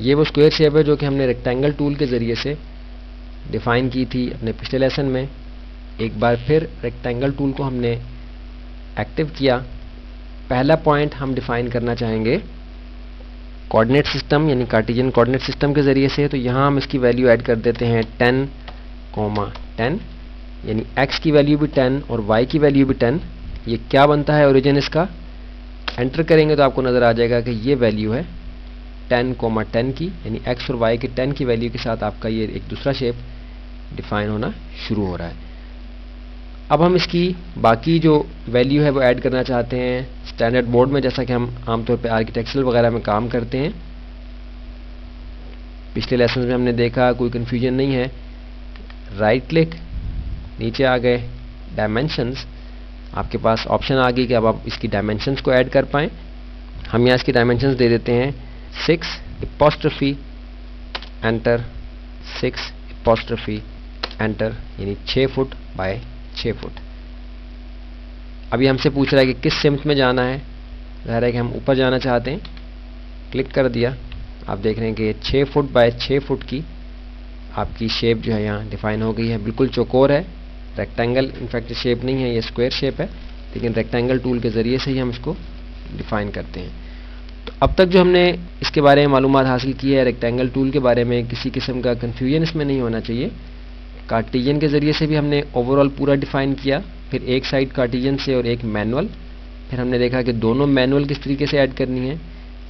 ये वो square shape है जो कि हमने रेक्टेंगल टूल के ज़रिए से डिफ़ाइन की थी अपने पिछले लेसन में। एक बार फिर रेक्टेंगल टूल को हमने एक्टिव किया। पहला पॉइंट हम डिफ़ाइन करना चाहेंगे कोऑर्डिनेट सिस्टम यानी कार्टेशियन कोऑर्डिनेट सिस्टम के ज़रिए से। तो यहाँ हम इसकी वैल्यू ऐड कर देते हैं 10, 10 यानी x की वैल्यू भी 10 और y की वैल्यू भी 10। ये क्या बनता है ओरिजिन इसका, एंटर करेंगे तो आपको नज़र आ जाएगा कि ये वैल्यू है 10, 10 की, यानी x और y के 10 की वैल्यू के साथ आपका ये एक दूसरा शेप डिफाइन होना शुरू हो रहा है। अब हम इसकी बाकी जो वैल्यू है वो ऐड करना चाहते हैं स्टैंडर्ड बोर्ड में, जैसा कि हम आमतौर पे आर्किटेक्चरल वगैरह में काम करते हैं। पिछले लेसन में हमने देखा, कोई कन्फ्यूजन नहीं है। राइट क्लिक, नीचे आ गए डायमेंशंस, आपके पास ऑप्शन आ गई कि अब आप इसकी डायमेंशंस को ऐड कर पाएँ। हम यहाँ इसकी डायमेंशंस दे देते हैं 6 अपॉस्ट्रोफी एंटर, 6 अपॉस्ट्रोफी एंटर, यानी 6 फुट बाय 6 फुट। अभी हमसे पूछ रहा है कि किस सिम्त में जाना है, ज़ाहिर है कि हम ऊपर जाना चाहते हैं। क्लिक कर दिया, आप देख रहे हैं कि 6 फुट बाय 6 फुट की आपकी शेप जो है यहाँ डिफाइन हो गई है। बिल्कुल चौकोर है, रेक्टेंगल इनफैक्ट शेप नहीं है, ये स्क्वायर शेप है, लेकिन रेक्टेंगल टूल के ज़रिए से ही हम इसको डिफाइन करते हैं। तो अब तक जो हमने इसके बारे में मालूमात हासिल की है रेक्टेंगल टूल के बारे में, किसी किस्म का कन्फ्यूजन इसमें नहीं होना चाहिए। कार्टेशियन के ज़रिए से भी हमने ओवरऑल पूरा डिफ़ाइन किया, फिर एक साइड कार्टेशियन से और एक मैनुअल, फिर हमने देखा कि दोनों मैनुअल किस तरीके से ऐड करनी है,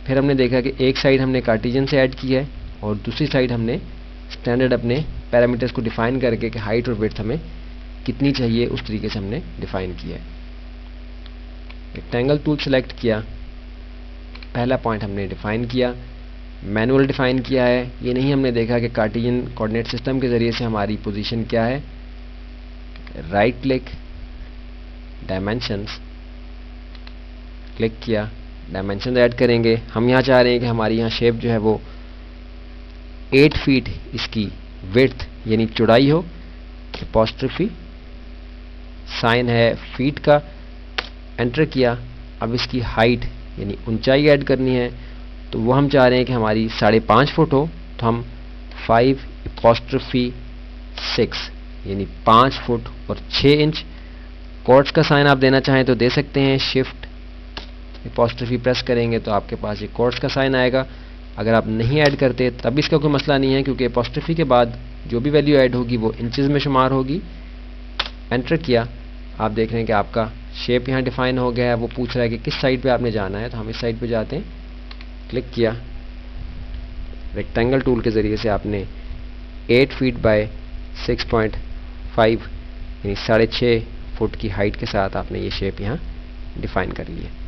फिर हमने देखा कि एक साइड हमने कार्टेशियन से ऐड की है और दूसरी साइड हमने स्टैंडर्ड अपने पैरामीटर्स को डिफ़ाइन करके कि हाइट और विड्थ हमें कितनी चाहिए उस तरीके से हमने डिफ़ाइन किया है। रेक्टेंगल टूल सेलेक्ट किया, पहला पॉइंट हमने डिफ़ाइन किया, मैनुअल डिफ़ाइन किया है। ये नहीं हमने देखा कि कार्टेशियन कोऑर्डिनेट सिस्टम के ज़रिए से हमारी पोजीशन क्या है। राइट क्लिक, डायमेंशंस, क्लिक किया, डायमेंशन ऐड करेंगे। हम यहाँ चाह रहे हैं कि हमारी यहाँ शेप जो है वो 8 फीट इसकी विड्थ यानी चौड़ाई हो। अपॉस्ट्रोफी, साइन है फीट का, एंटर किया। अब इसकी हाइट यानी ऊंचाई ऐड करनी है, तो वो हम चाह रहे हैं कि हमारी 5.5 फुट हो, तो हम 5 अपॉस्ट्रोफी 6 यानी 5 फुट और 6 इंच। कॉर्ड्स का साइन आप देना चाहें तो दे सकते हैं, शिफ्ट अपॉस्ट्रोफी प्रेस करेंगे तो आपके पास ये कॉर्ड्स का साइन आएगा। अगर आप नहीं ऐड करते तब इसका कोई मसला नहीं है, क्योंकि अपॉस्ट्रोफी के बाद जो भी वैल्यू ऐड होगी वो इंचेस में शुमार होगी। एंटर किया, आप देख रहे हैं कि आपका शेप यहाँ डिफाइन हो गया है। वो पूछ रहा है कि किस साइड पे आपने जाना है, तो हम इस साइड पे जाते हैं। क्लिक किया, रेक्टेंगल टूल के ज़रिए से आपने 8 फीट बाय 6.5 यानी 6.5 फुट की हाइट के साथ आपने ये शेप यहाँ डिफाइन कर ली है।